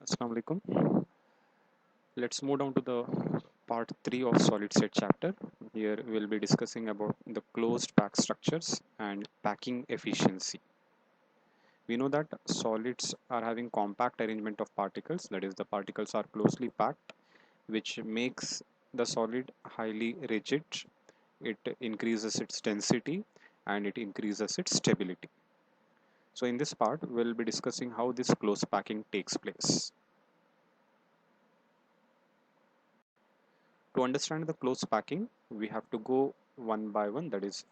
Assalamu alaikum. Let's move down to the part 3 of solid state chapter. Here we'll be discussing about the closed pack structures and packing efficiency. We know that solids are having compact arrangement of particles, that is the particles are closely packed, which makes the solid highly rigid. It increases its density and it increases its stability. So in this part we'll be discussing how this close packing takes place. To understand the close packing, we have to go one by one, that is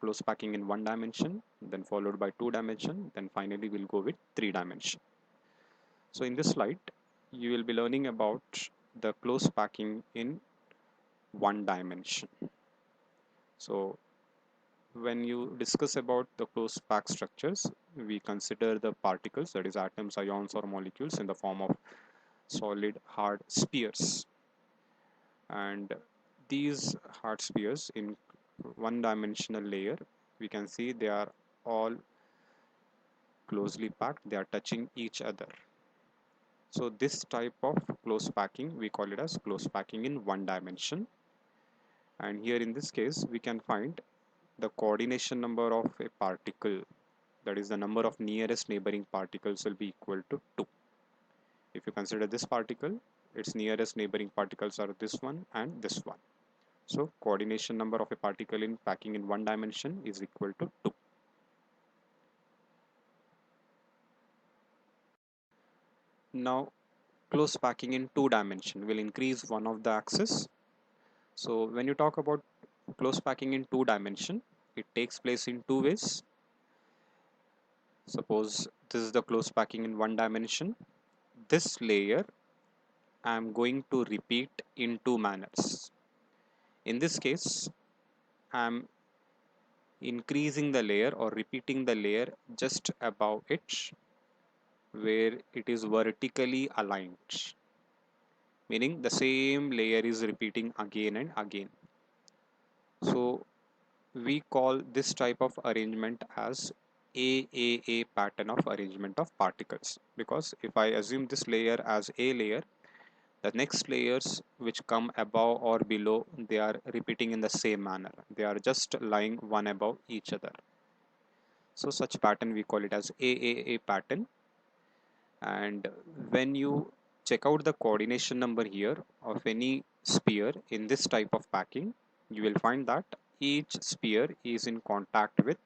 close packing in one dimension, then followed by two dimension, then finally we'll go with three dimension. So in this slide, you will be learning about the close packing in one dimension. So when you discuss about the close pack structures, we consider the particles, that is atoms, ions or molecules in the form of solid hard spheres. And these hard spheres in one dimensional layer, we can see they are all closely packed, they are touching each other. So this type of close packing, we call it as close packing in one dimension. And here in this case, we can find the coordination number of a particle, that is the number of nearest neighboring particles, will be equal to 2. If you consider this particle, its nearest neighboring particles are this one and this one. So coordination number of a particle in packing in one dimension is equal to 2. Now close packing in two dimension will increase one of the axis. So when you talk about close packing in two dimension, it takes place in two ways. Suppose this is the close packing in one dimension. This layer I am going to repeat in two manners. In this case, I am increasing the layer or repeating the layer just above it, where it is vertically aligned, meaning the same layer is repeating again and again. So we call this type of arrangement as AAA pattern of arrangement of particles, because if I assume this layer as a layer, the next layers which come above or below, they are repeating in the same manner, they are just lying one above each other. So such pattern we call it as AAA pattern. And when you check out the coordination number here of any sphere in this type of packing, you will find that each sphere is in contact with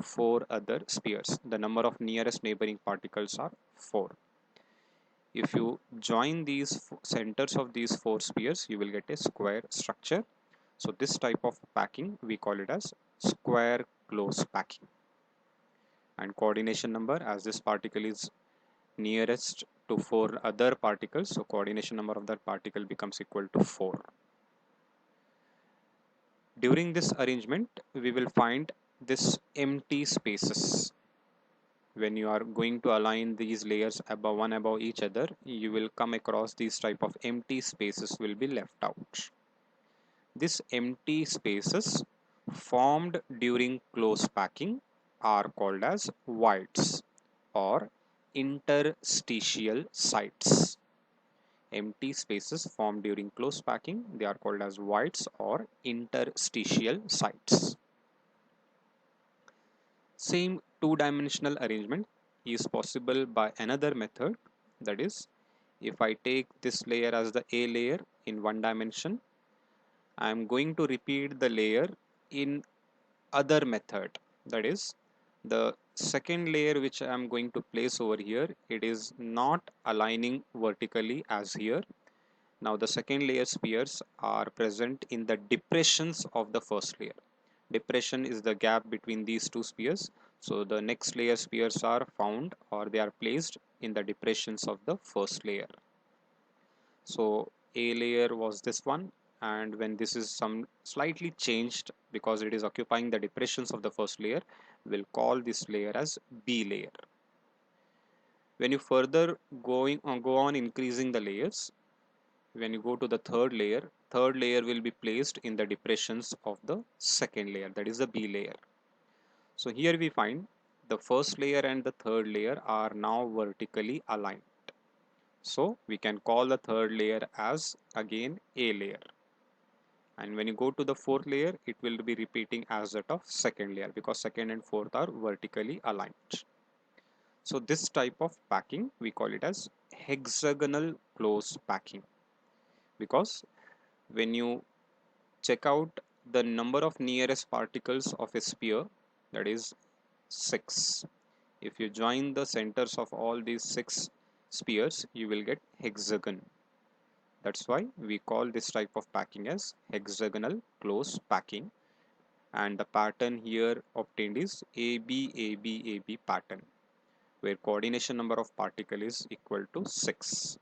four other spheres. The number of nearest neighboring particles are 4. If you join these centers of these 4 spheres, you will get a square structure. So this type of packing we call it as square close packing. And coordination number, as this particle is nearest to 4 other particles, so coordination number of that particle becomes equal to 4. During this arrangement, we will find this empty spaces. When you are going to align these layers above one above each other, you will come across these type of empty spaces will be left out. These empty spaces formed during close packing are called as voids or interstitial sites. Empty spaces formed during close packing, they are called as voids or interstitial sites. Same two-dimensional arrangement is possible by another method, that is, if I take this layer as the A layer in one dimension, I am going to repeat the layer in other method, that is, the second layer which I am going to place over here, it is not aligning vertically as here. Now the second layer spheres are present in the depressions of the first layer. Depression is the gap between these two spheres. So the next layer spheres are found or they are placed in the depressions of the first layer. So A layer was this one, and when this is some slightly changed because it is occupying the depressions of the first layer, we'll call this layer as B layer. When you further go on increasing the layers, when you go to the third layer will be placed in the depressions of the second layer, that is the B layer. So here we find the first layer and the third layer are now vertically aligned. So we can call the third layer as again A layer. And when you go to the fourth layer, it will be repeating as that of second layer because second and fourth are vertically aligned. So this type of packing, we call it as hexagonal close packing, because when you check out the number of nearest particles of a sphere, that is 6. If you join the centers of all these 6 spheres, you will get hexagon. That's why we call this type of packing as hexagonal close packing. And the pattern here obtained is AB pattern, where coordination number of particle is equal to 6.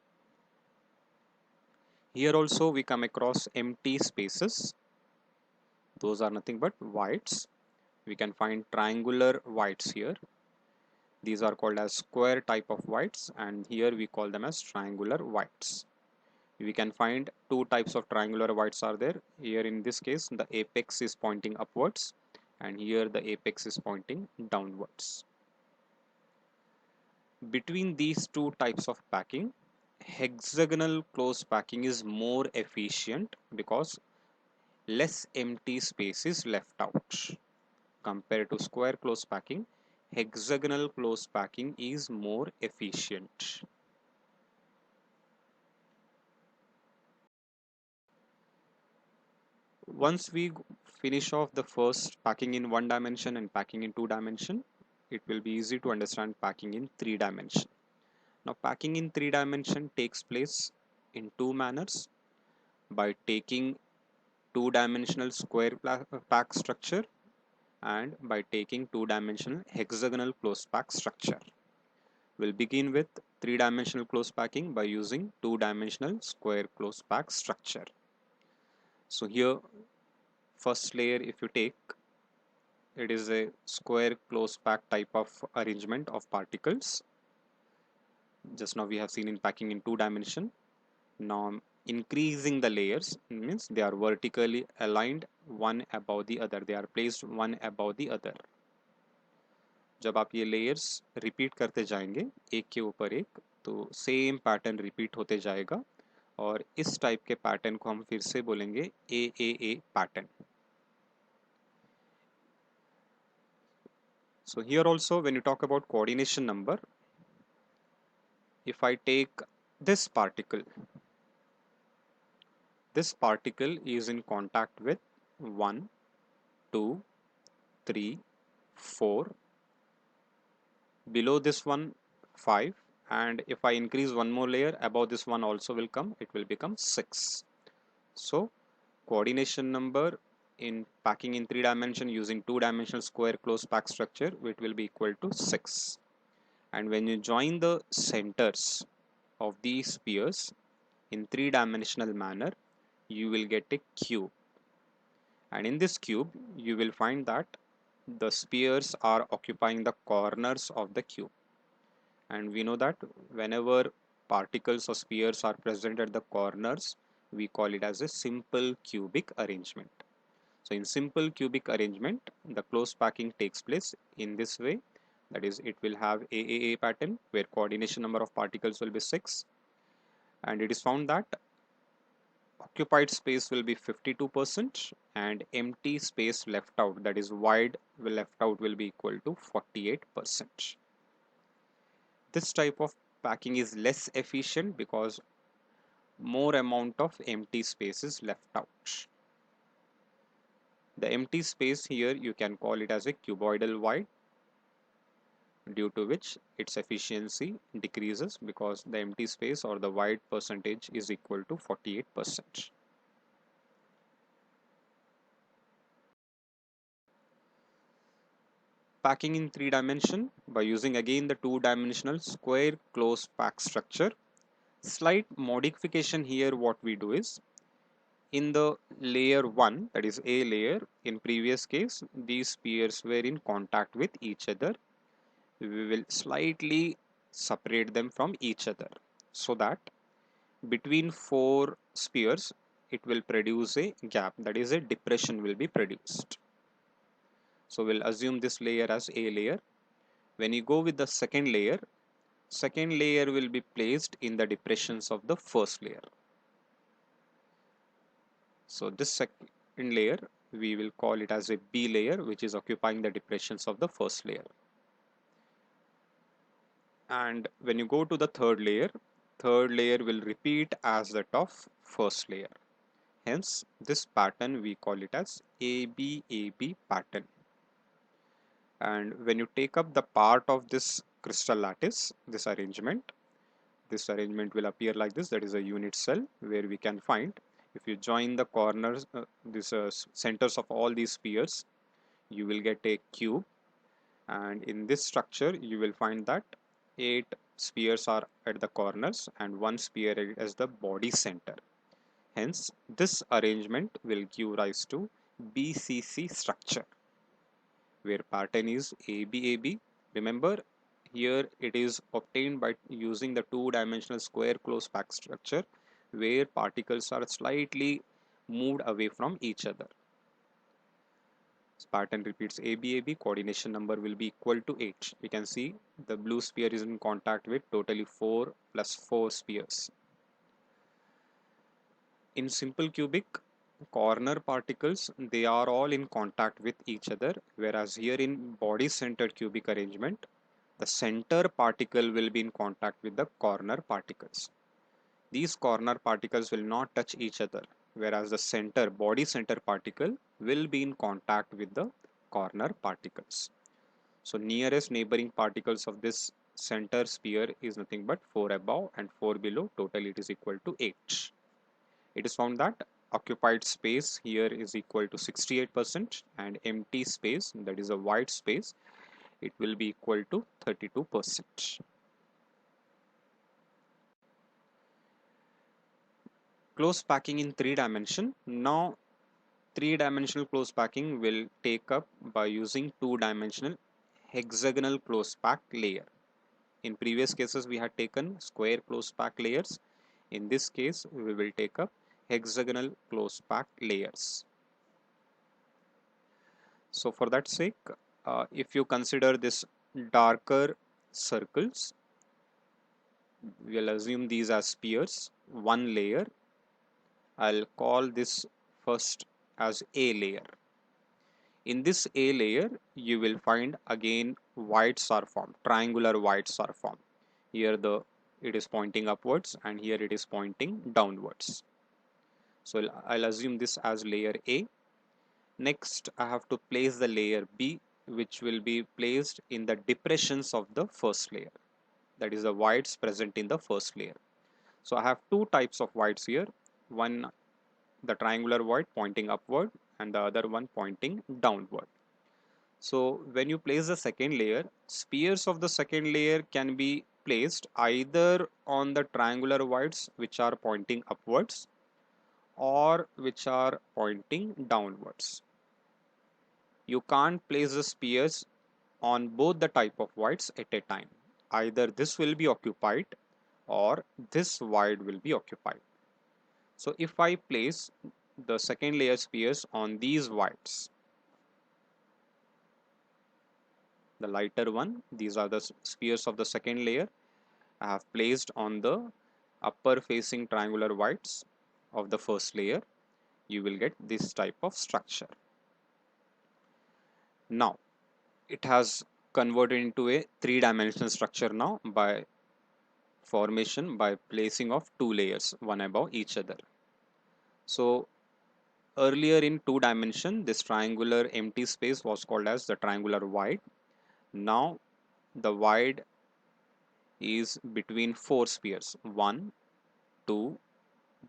Here also we come across empty spaces. Those are nothing but voids. We can find triangular voids here. These are called as square type of voids, and here we call them as triangular voids. We can find two types of triangular voids are there. Here in this case, the apex is pointing upwards, and here the apex is pointing downwards. Between these two types of packing, hexagonal close packing is more efficient because less empty space is left out. Compared to square close packing, hexagonal close packing is more efficient. Once we finish off the first packing in one dimension and packing in two dimension, it will be easy to understand packing in three dimension. Now packing in three dimension takes place in two manners: by taking two-dimensional square pack structure and by taking two-dimensional hexagonal close pack structure. We'll begin with three-dimensional close packing by using two-dimensional square close pack structure. So here, first layer, if you take, it is a square close pack type of arrangement of particles. Just now we have seen in packing in two dimension. Now I'm increasing the layers, means they are vertically aligned one above the other. They are placed one above the other. जब आप ये layers repeat करते जाएंगे एक के ऊपर एक, तो सेम पैटर्न रिपीट होते जाएगा और इस टाइप के पैटर्न को हम फिर से बोलेंगे ए pattern. So here also when you talk about coordination number, if I take this particle is in contact with 1, 2, 3, 4, below this one 5, and if I increase one more layer above this one also will come, it will become 6. So coordination number in packing in three dimension using two-dimensional square close pack structure, it will be equal to 6. And when you join the centers of these spheres in three-dimensional manner, you will get a cube, and in this cube you will find that the spheres are occupying the corners of the cube, and we know that whenever particles or spheres are present at the corners, we call it as a simple cubic arrangement. So in simple cubic arrangement, the close packing takes place in this way, that is, it will have AAA pattern where coordination number of particles will be 6, and it is found that occupied space will be 52% and empty space left out, that is void left out, will be equal to 48%. This type of packing is less efficient because more amount of empty space is left out. The empty space here you can call it as a cuboidal void, due to which its efficiency decreases because the empty space or the void percentage is equal to 48%. Packing in three dimension by using again the two-dimensional square close pack structure. Slight modification here, what we do is, in the layer 1, that is A layer, in previous case these spheres were in contact with each other. We will slightly separate them from each other so that between four spheres it will produce a gap, that is a depression will be produced. So we'll assume this layer as A layer. When you go with the second layer, second layer will be placed in the depressions of the first layer. So this second layer, we will call it as a B layer, which is occupying the depressions of the first layer. And when you go to the third layer will repeat as that of first layer. Hence, this pattern we call it as ABAB pattern. And when you take up the part of this crystal lattice, this arrangement will appear like this. That is a unit cell where we can find, if you join the corners, centers of all these spheres, you will get a cube. And in this structure, you will find that 8 spheres are at the corners and 1 sphere as the body center. Hence, this arrangement will give rise to BCC structure, where pattern is ABAB. Remember, here it is obtained by using the two-dimensional square closed pack structure, where particles are slightly moved away from each other. This pattern repeats ABAB, coordination number will be equal to 8. We can see the blue sphere is in contact with totally 4 plus 4 spheres. In simple cubic, corner particles, they are all in contact with each other, whereas here in body centered cubic arrangement, the center particle will be in contact with the corner particles. These corner particles will not touch each other, whereas the body center particle will be in contact with the corner particles. So nearest neighboring particles of this center sphere is nothing but 4 above and 4 below. Total it is equal to 8. It is found that occupied space here is equal to 68% and empty space, that is a white space, it will be equal to 32%. Close packing in 3 dimension. Now 3-dimensional close packing will take up by using 2-dimensional hexagonal close pack layer. In previous cases we had taken square close pack layers. In this case we will take up hexagonal close pack layers. So for that sake, if you consider this darker circles, we'll assume these as spheres, one layer. I'll call this first as A layer. In this A layer, you will find again voids are formed, triangular voids are formed. Here it is pointing upwards and here it is pointing downwards. So I'll assume this as layer A. Next, I have to place the layer B, which will be placed in the depressions of the first layer. That is the voids present in the first layer. So I have two types of voids here. One, the triangular void pointing upward, and the other one pointing downward. So when you place the second layer, spheres of the second layer can be placed either on the triangular voids which are pointing upwards or which are pointing downwards. You can't place the spheres on both the type of voids at a time. Either this will be occupied or this void will be occupied. So if I place the second layer spheres on these voids, the lighter one, these are the spheres of the second layer I have placed on the upper facing triangular voids of the first layer, you will get this type of structure. Now it has converted into a three-dimensional structure now by formation by placing of two layers one above each other. So earlier in 2 dimension, this triangular empty space was called as the triangular void. Now the void is between 4 spheres, 1, 2,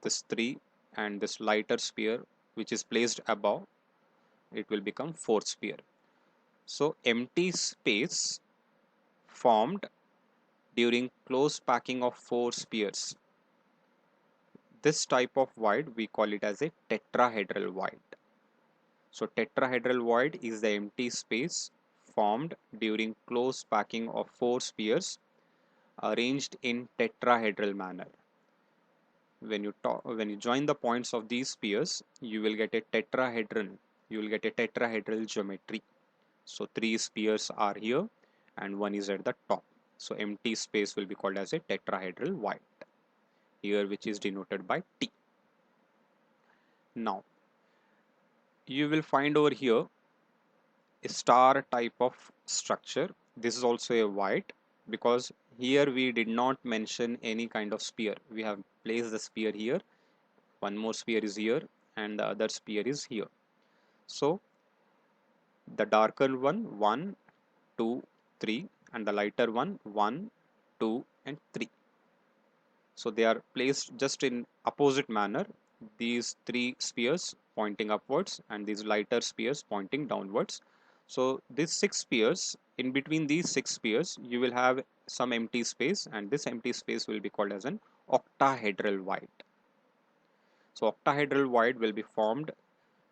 this 3, and this lighter sphere which is placed above, it will become 4th sphere. So empty space formed during close packing of 4 spheres. This type of void we call it as a tetrahedral void. So tetrahedral void is the empty space formed during close packing of 4 spheres arranged in tetrahedral manner. When you join the points of these spheres, you will get a tetrahedron. You will get a tetrahedral geometry. So 3 spheres are here and one is at the top. So empty space will be called as a tetrahedral void here, which is denoted by T. Now you will find over here a star type of structure. This is also a void because here we did not mention any kind of sphere. We have placed the sphere here, one more sphere is here, and the other sphere is here. So the darker one 1, 2, 3, and the lighter one 1, 2, and 3. So they are placed just in opposite manner. These three spheres pointing upwards and these lighter spheres pointing downwards. So these six spheres, in between these six spheres, you will have some empty space, and this empty space will be called as an octahedral void. So octahedral void will be formed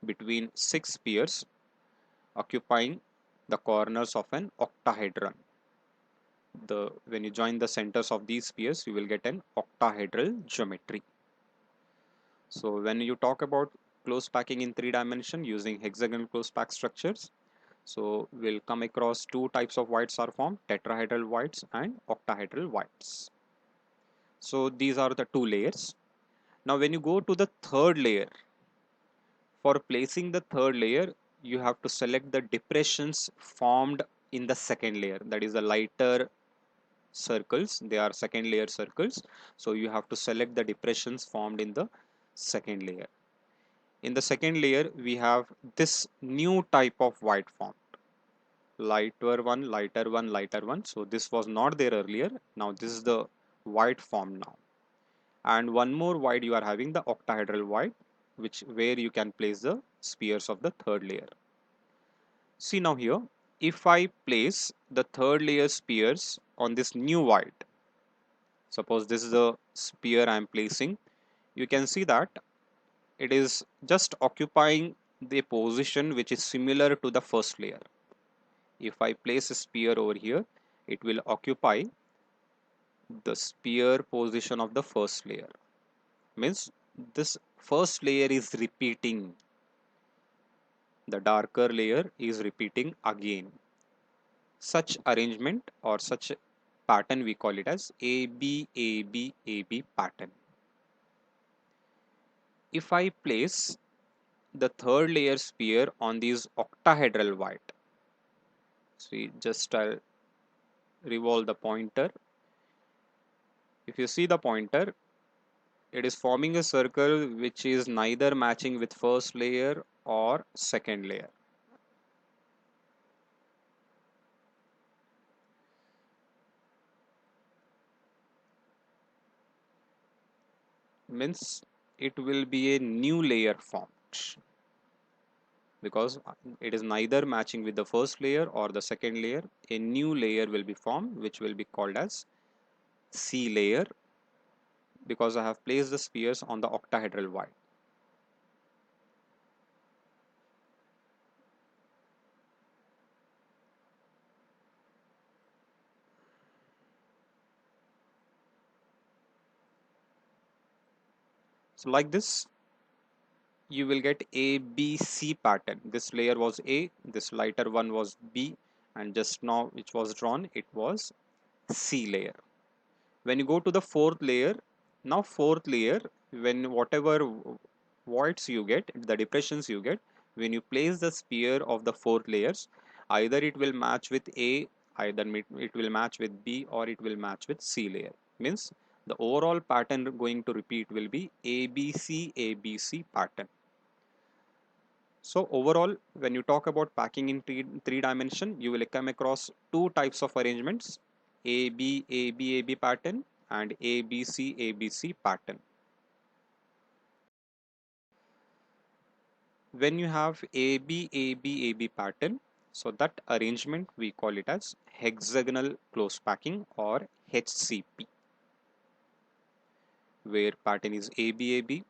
between six spheres occupying the corners of an octahedron. When you join the centers of these spheres, you will get an octahedral geometry. So when you talk about close packing in 3 dimension using hexagonal close pack structures, so we'll come across two types of voids are formed: tetrahedral voids and octahedral voids. So these are the two layers. Now when you go to the third layer, for placing the third layer, you have to select the depressions formed in the second layer, that is the lighter circles. They are second layer circles, so you have to select the depressions formed in the second layer. In the second layer, we have this new type of void formed: lighter one, lighter one, lighter one. So this was not there earlier. Now this is the void formed now. And one more void you are having, the octahedral void, where you can place the spheres of the third layer. See now here, if I place the third layer spheres on this new void, suppose this is the sphere I am placing, you can see that it is just occupying the position which is similar to the first layer. If I place a sphere over here, it will occupy the sphere position of the first layer. Means this first layer is repeating, the darker layer is repeating again. Such arrangement or such pattern we call it as AB AB AB pattern. If I place the third layer sphere on these octahedral void, see, just I'll revolve the pointer. If you see the pointer, it is forming a circle which is neither matching with first layer or second layer. Means it will be a new layer formed because it is neither matching with the first layer or the second layer. A new layer will be formed which will be called as C layer because I have placed the spheres on the octahedral void. So like this, you will get A, B, C pattern. This layer was A, this lighter one was B, and just now which was drawn, it was C layer. When you go to the fourth layer, now fourth layer, when whatever voids you get, the depressions you get, when you place the sphere of the fourth layers, either it will match with A, either it will match with B, or it will match with C layer. Means the overall pattern going to repeat will be ABC ABC pattern. So overall, when you talk about packing in three dimension, you will come across two types of arrangements: AB AB AB pattern and ABC ABC pattern. When you have AB AB AB pattern, so that arrangement we call it as hexagonal close packing or HCP, where pattern is AB AB.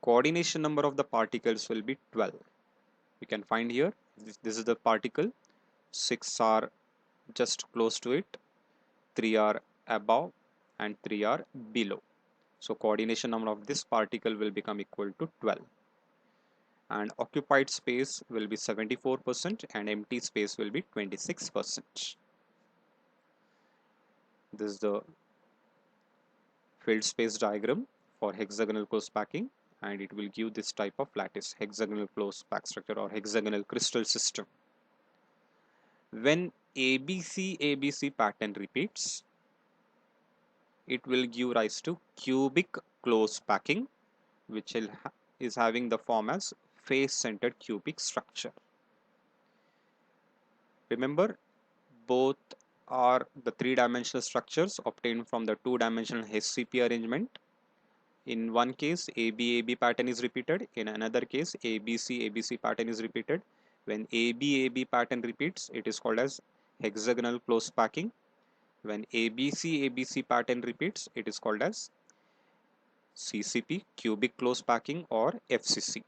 Coordination number of the particles will be 12. You can find here, this is the particle, 6 are just close to it, 3 are above, and 3 are below. So coordination number of this particle will become equal to 12. And occupied space will be 74% and empty space will be 26%. This is the filled space diagram for hexagonal close packing, and it will give this type of lattice hexagonal close pack structure or hexagonal crystal system. When ABC pattern repeats, it will give rise to cubic close packing, which is having the form as face centered cubic structure. Remember, both are the three-dimensional structures obtained from the two-dimensional HCP arrangement. In one case, AB pattern is repeated. In another case, ABC pattern is repeated. When AB pattern repeats, it is called as hexagonal close packing. When ABC pattern repeats, it is called as CCP, cubic close packing, or FCC.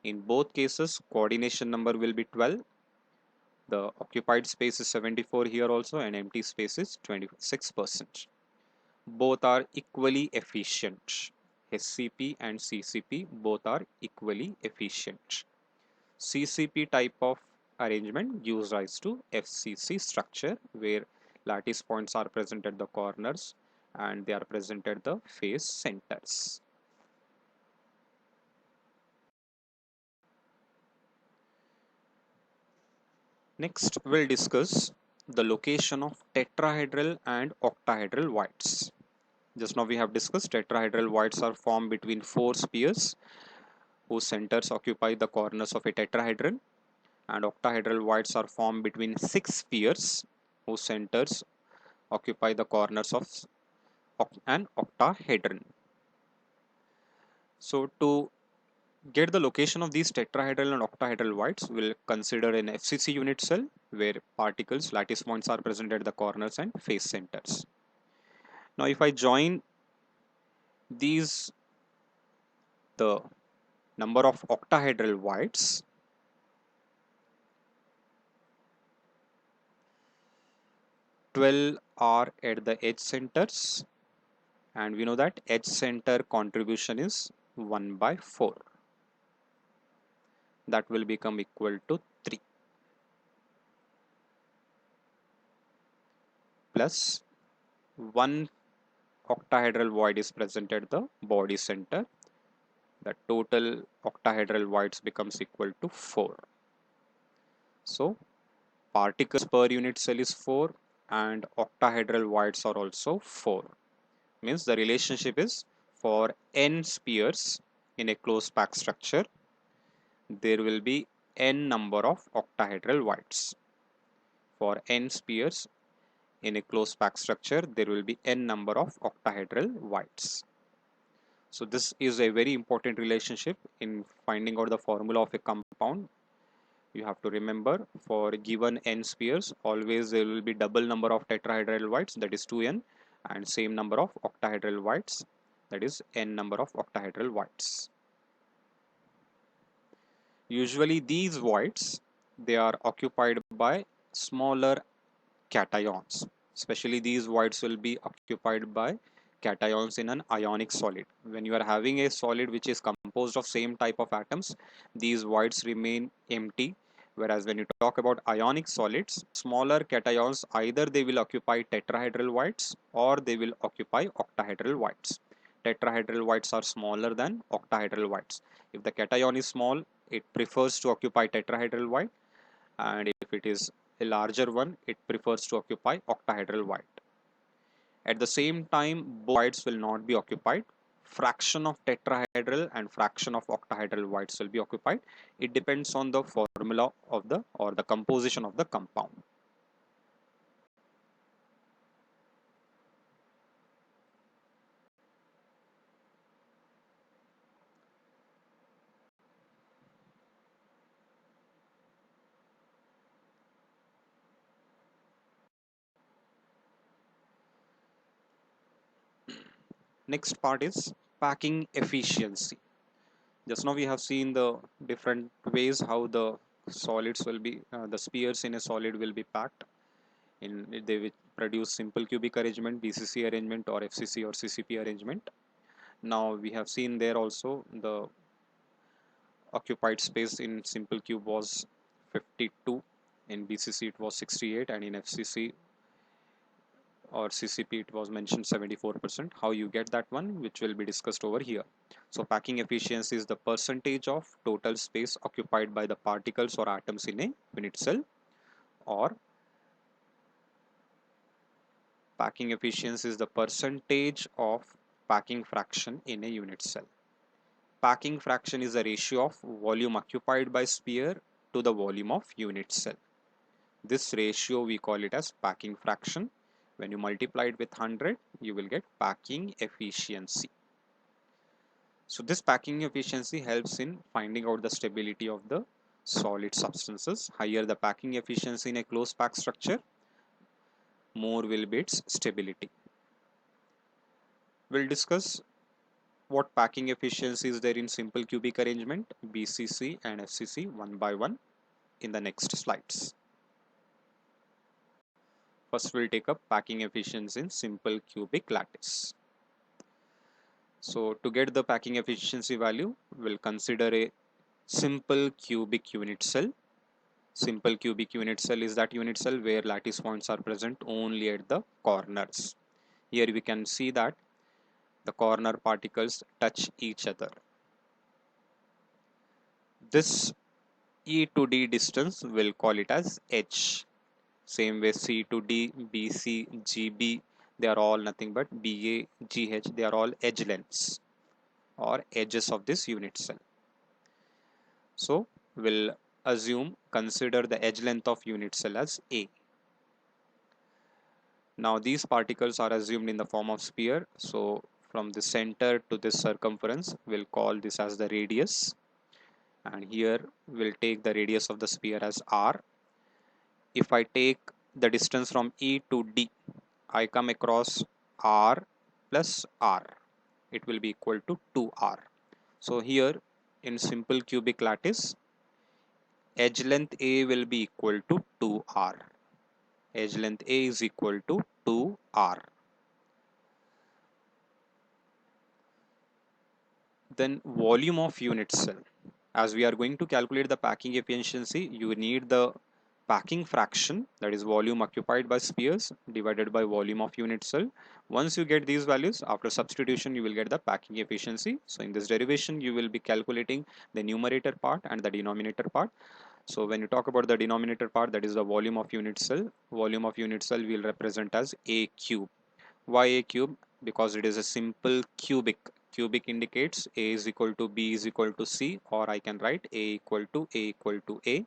In both cases, coordination number will be 12. The occupied space is 74 here also, and empty space is 26%. Both are equally efficient. HCP and CCP both are equally efficient. CCP type of arrangement gives rise to FCC structure, where lattice points are present at the corners and they are present at the face centers. Next, we'll discuss the location of tetrahedral and octahedral voids. Just now we have discussed tetrahedral voids are formed between four spheres whose centers occupy the corners of a tetrahedron, and octahedral voids are formed between six spheres whose centers occupy the corners of an octahedron. So to get the location of these tetrahedral and octahedral voids, we'll consider an FCC unit cell where particles, lattice points are present at the corners and face centers. Now if I join these, the number of octahedral voids, 12 are at the edge centers, and we know that edge center contribution is 1 by 4. That will become equal to 3 plus 1 octahedral void is present at the body center. The total octahedral voids becomes equal to 4. So particles per unit cell is 4 and octahedral voids are also 4. Means the relationship is for n spheres in a closed pack structure, there will be n number of octahedral voids. For n spheres in a closed pack structure, there will be n number of octahedral voids. So this is a very important relationship in finding out the formula of a compound. You have to remember, for given n spheres, always there will be double number of tetrahedral voids, that is 2n, and same number of octahedral voids, that is n number of octahedral voids. Usually these voids, they are occupied by smaller cations. Especially these voids will be occupied by cations in an ionic solid. When you are having a solid which is composed of same type of atoms, these voids remain empty. Whereas when you talk about ionic solids, smaller cations, either they will occupy tetrahedral voids or they will occupy octahedral voids. Tetrahedral voids are smaller than octahedral voids. If the cation is small, it prefers to occupy tetrahedral void, and if it is a larger one, it prefers to occupy octahedral void. At the same time, both voids will not be occupied. Fraction of tetrahedral and fraction of octahedral voids will be occupied. It depends on the formula of the or the composition of the compound. Next part is packing efficiency. Just now we have seen the different ways how the solids will be, the spheres in a solid will be packed. They will produce simple cubic arrangement, BCC arrangement, or FCC or CCP arrangement. Now we have seen there also the occupied space in simple cube was 52, in BCC it was 68, and in FCC or CCP, it was mentioned 74%. How you get that one, which will be discussed over here. So packing efficiency is the percentage of total space occupied by the particles or atoms in a unit cell, or packing efficiency is the percentage of packing fraction in a unit cell. Packing fraction is the ratio of volume occupied by sphere to the volume of unit cell. This ratio we call it as packing fraction. When you multiply it with 100, you will get packing efficiency. So this packing efficiency helps in finding out the stability of the solid substances. Higher the packing efficiency in a close pack structure, more will be its stability. We'll discuss what packing efficiency is there in simple cubic arrangement, BCC and FCC, one by one in the next slides. First, we'll take up packing efficiency in simple cubic lattice. So to get the packing efficiency value, we'll consider a simple cubic unit cell. Simple cubic unit cell is that unit cell where lattice points are present only at the corners. Here we can see that the corner particles touch each other. This E to D distance, we'll call it as H. Same way C to D, BC, GB, they are all nothing but BA, GH, they are all edge lengths or edges of this unit cell. So we'll consider the edge length of unit cell as A. Now these particles are assumed in the form of sphere. So from the center to this circumference, we'll call this as the radius. And here we'll take the radius of the sphere as R. If I take the distance from E to D, I come across R plus R. It will be equal to 2R. So here in simple cubic lattice, edge length A will be equal to 2R. Edge length A is equal to 2R. Then volume of unit cell. As we are going to calculate the packing efficiency, you need the packing fraction, that is volume occupied by spheres divided by volume of unit cell. Once you get these values, after substitution you will get the packing efficiency. So in this derivation you will be calculating the numerator part and the denominator part. So when you talk about the denominator part, that is the volume of unit cell. Volume of unit cell will represent as A cube. Why A cube? Because it is a simple cubic. Cubic indicates A is equal to B is equal to C, or I can write A equal to A,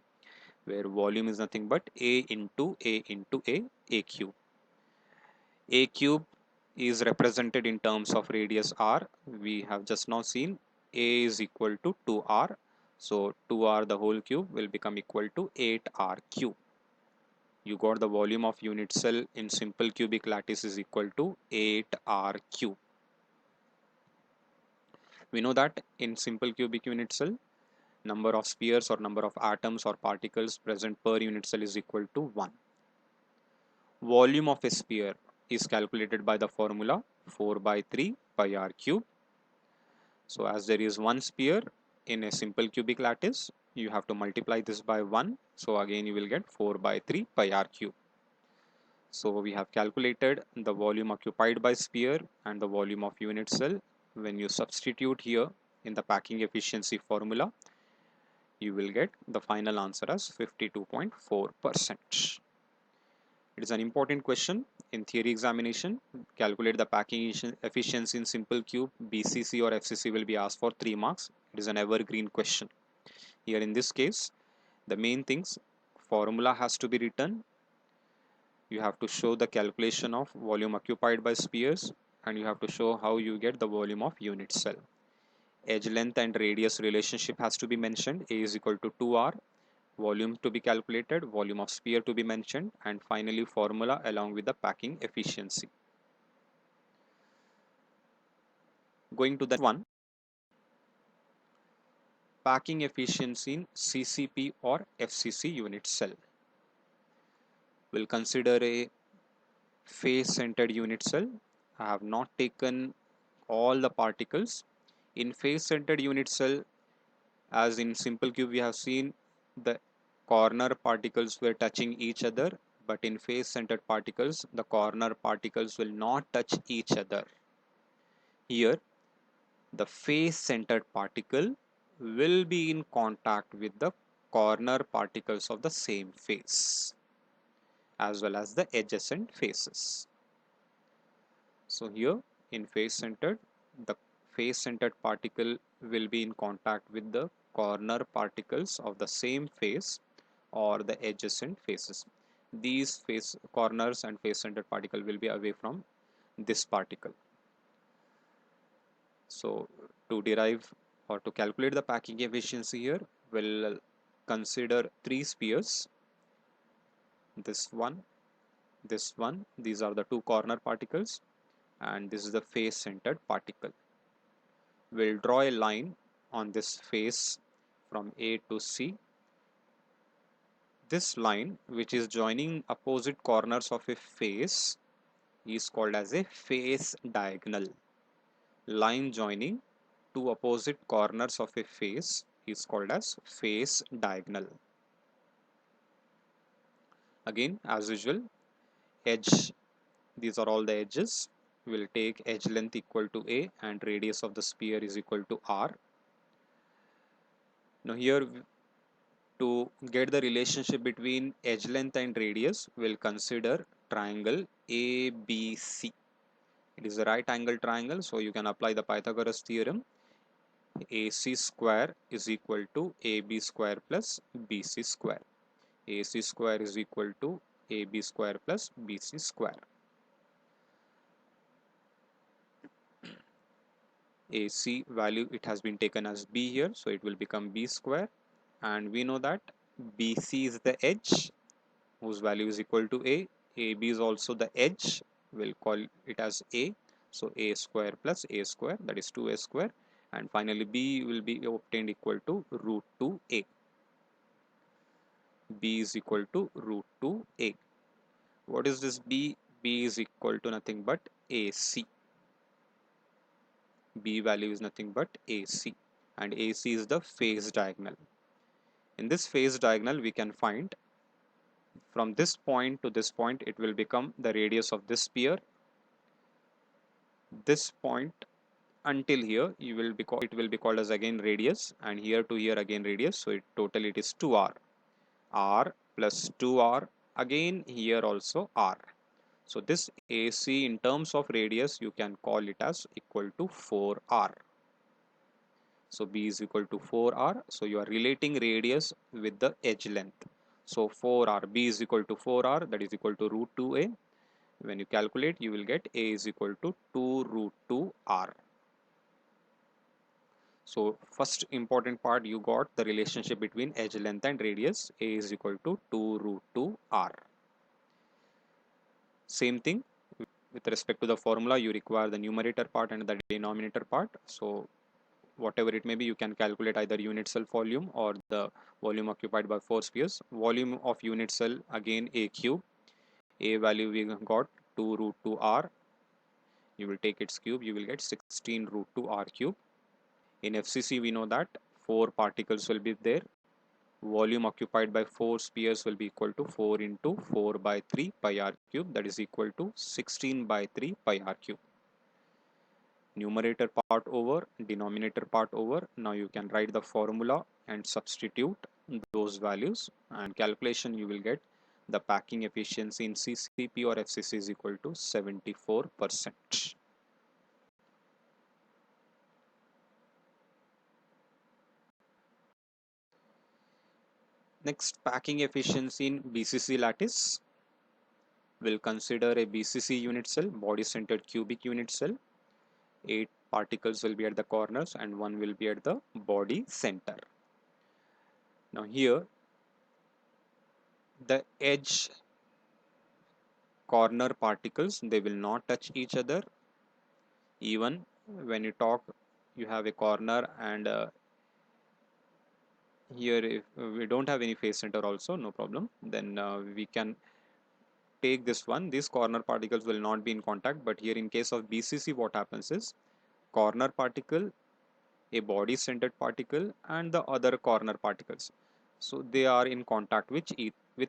where volume is nothing but A into A cube. A cube is represented in terms of radius R. We have just now seen A is equal to 2R. So 2R the whole cube will become equal to 8R cube. You got the volume of unit cell in simple cubic lattice is equal to 8R cube. We know that in simple cubic unit cell, number of spheres or number of atoms or particles present per unit cell is equal to 1. Volume of a sphere is calculated by the formula 4 by 3 pi r cube. So as there is one sphere in a simple cubic lattice, you have to multiply this by 1. So again you will get 4 by 3 pi r cube. So we have calculated the volume occupied by sphere and the volume of unit cell. When you substitute here in the packing efficiency formula, you will get the final answer as 52.4%. It is an important question in theory examination. Calculate the packing efficiency in simple cube, BCC or FCC will be asked for 3 marks. It is an evergreen question. Here in this case, the main things, formula has to be written. You have to show the calculation of volume occupied by spheres, and you have to show how you get the volume of unit cell. Edge length and radius relationship has to be mentioned. A is equal to 2R. Volume to be calculated, volume of sphere to be mentioned, and finally formula along with the packing efficiency. Going to that one, packing efficiency in CCP or FCC unit cell. We'll consider a face-centered unit cell. I have not taken all the particles. In face-centered unit cell, as in simple cube we have seen, the corner particles were touching each other. but in face-centered particles, the corner particles will not touch each other. Here, the face-centered particle will be in contact with the corner particles of the same face, as well as the adjacent faces. So here, in face-centered, the face-centered particle will be in contact with the corner particles of the same face or the adjacent faces. These face corners and face-centered particle will be away from this particle. So to derive or to calculate the packing efficiency here, we'll consider three spheres. This one, these are the two corner particles, and this is the face-centered particle. We'll draw a line on this face from A to C. This line, which is joining opposite corners of a face, is called as a face diagonal. Line joining two opposite corners of a face is called as face diagonal. Again, as usual, edge, these are all the edges. We'll take edge length equal to A and radius of the sphere is equal to R. Now here, to get the relationship between edge length and radius, we'll consider triangle ABC. It is a right angle triangle, so you can apply the Pythagoras theorem. AC square is equal to AB square plus BC square. AC square is equal to AB square plus BC square. AC value, it has been taken as B here, so it will become B square, and we know that BC is the edge whose value is equal to A. AB is also the edge, we'll call it as A, so A square plus A square, that is 2A square, and finally B will be obtained equal to root 2A. B is equal to root 2A. What is this B? B is equal to nothing but AC. B value is nothing but AC, and AC is the face diagonal. In this face diagonal, we can find from this point to this point, it will become the radius of this sphere. This point until here, it will be called as again radius, and here to here again radius. So total it is 2r. R plus 2r, again here also r. So this AC in terms of radius, you can call it as equal to 4r. So B is equal to 4r. So you are relating radius with the edge length. So 4r, B is equal to 4r, that is equal to root 2a. When you calculate, you will get A is equal to 2 root 2r. So first important part, you got the relationship between edge length and radius. A is equal to 2 root 2r. Same thing with respect to the formula, you require the numerator part and the denominator part. So whatever it may be, you can calculate either unit cell volume or the volume occupied by 4 spheres. Volume of unit cell, again A cube. A value we got 2 root 2r. You will take its cube, you will get 16 root 2r cube. In FCC, we know that 4 particles will be there. Volume occupied by 4 spheres will be equal to 4 into 4 by 3 pi r cube, that is equal to 16 by 3 pi r cube. Numerator part over, denominator part over. Now you can write the formula and substitute those values, and calculation you will get the packing efficiency in CCP or FCC is equal to 74%. Next, packing efficiency in BCC lattice. We'll consider a BCC unit cell, body centered cubic unit cell. 8 particles will be at the corners and 1 will be at the body center. Now here, the edge corner particles, they will not touch each other. Even when you talk, you have a corner, and here if we don't have any face center also, no problem, then we can take this one. These corner particles will not be in contact, but here in case of BCC, what happens is corner particle, a body centered particle, and the other corner particles, so they are in contact with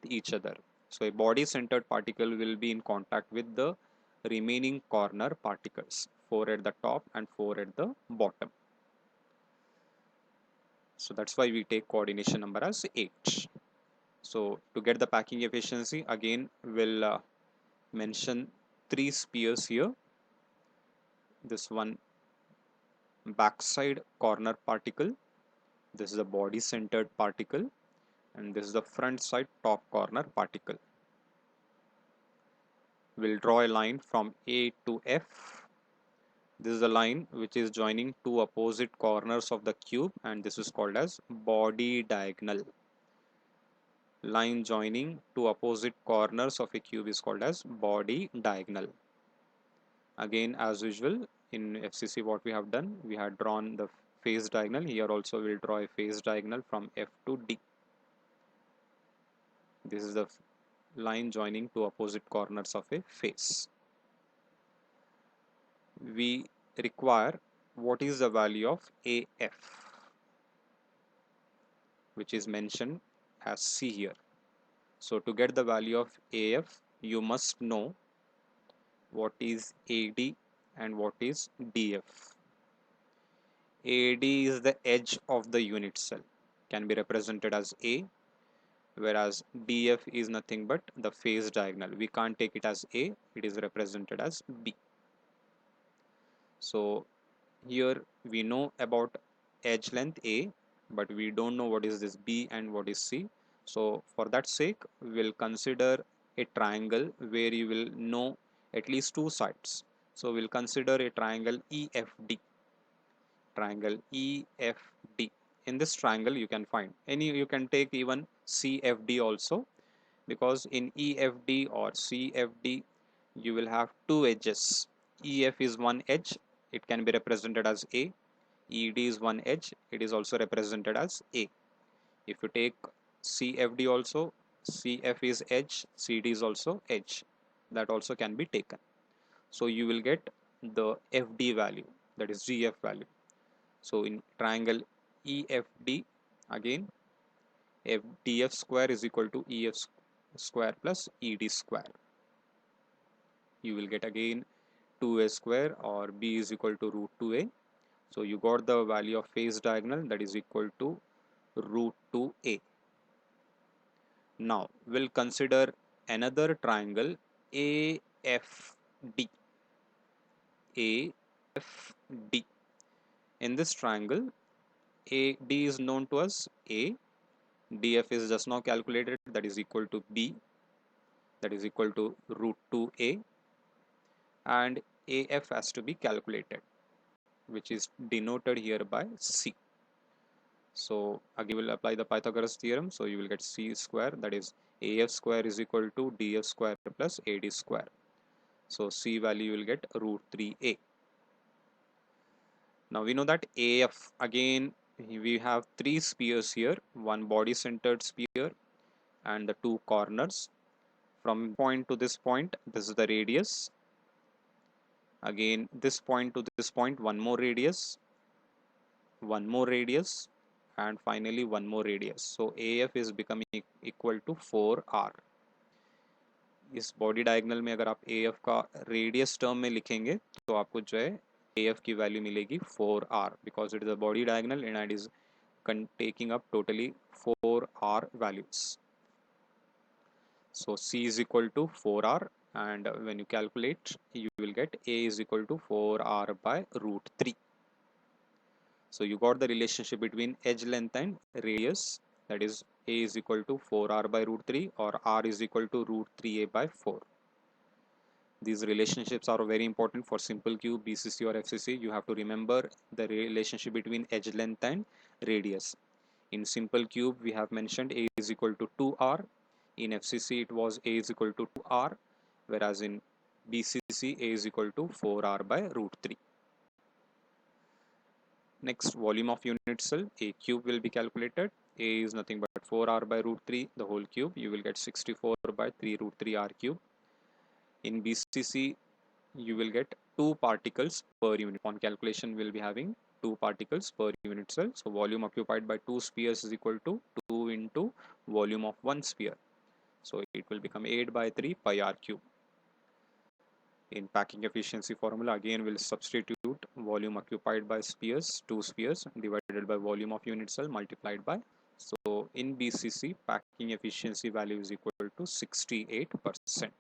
each other. So a body centered particle will be in contact with the remaining corner particles, 4 at the top and 4 at the bottom. So that's why we take coordination number as 8. So to get the packing efficiency, again we'll mention 3 spheres here. This one backside corner particle, this is the body centered particle, and this is the front side top corner particle. We'll draw a line from A to F. This is a line which is joining two opposite corners of the cube, and this is called as body diagonal. Line joining two opposite corners of a cube is called as body diagonal. Again, as usual, in FCC what we have done, we had drawn the phase diagonal. Here also we'll draw a phase diagonal from F to D. This is the line joining two opposite corners of a face. We require what is the value of AF, which is mentioned as C here. So to get the value of AF, you must know what is AD and what is DF. AD is the edge of the unit cell, can be represented as A, whereas DF is nothing but the phase diagonal. We can't take it as A, it is represented as B. So here we know about edge length A, but we don't know what is this B and what is C. So for that sake, we'll consider a triangle where you will know at least two sides. So we'll consider a triangle EFD. Triangle EFD. In this triangle, you can find you can take even CFD also, because in EFD or CFD, you will have two edges. EF is one edge, it can be represented as A. ED is one edge, it is also represented as A. If you take CFD also, CF is edge, CD is also edge. That also can be taken. So you will get the FD value, that is GF value. So in triangle EFD, again FDF square is equal to EF square plus ED square. You will get again 2A square, or B is equal to root 2A. So you got the value of phase diagonal, that is equal to root 2A. Now we'll consider another triangle AFD. AFD. In this triangle, AD is known to us A, DF is just now calculated, that is equal to B, that is equal to root 2A, and AF has to be calculated, which is denoted here by C. So again we will apply the Pythagoras theorem, so you will get C square, that is AF square is equal to DF square plus AD square. So C value you will get root 3A. Now we know that AF, again we have three spheres here, one body centered sphere and the two corners. From point to this point, this is the radius. Again this point to this point, one more radius, and finally one more radius. So AF is becoming equal to 4R. इस body diagonal में अगर आप AF का radius term में लिखेंगे तो आपको जो है AF की वैल्यू मिलेगी 4R, because it is a body diagonal and it is taking up totally 4R values. So C is equal to 4R, and when you calculate you will get A is equal to 4R by root 3. So you got the relationship between edge length and radius, that is A is equal to 4R by root 3 or R is equal to root 3A by 4. These relationships are very important for simple cube, BCC or FCC. You have to remember the relationship between edge length and radius. In simple cube we have mentioned A is equal to 2R. In FCC it was A is equal to 2R, whereas in BCC A is equal to 4R by root 3. Next, volume of unit cell, A cube will be calculated. A is nothing but 4R by root 3, the whole cube. You will get 64 by 3 root 3 R cube. In BCC, you will get 2 particles per unit. On calculation, we will be having 2 particles per unit cell. So volume occupied by 2 spheres is equal to 2 into volume of 1 sphere. So it will become 8 by 3 pi r cube. In packing efficiency formula, again we'll substitute volume occupied by spheres, 2 spheres, divided by volume of unit cell multiplied by. So in BCC, packing efficiency value is equal to 68%.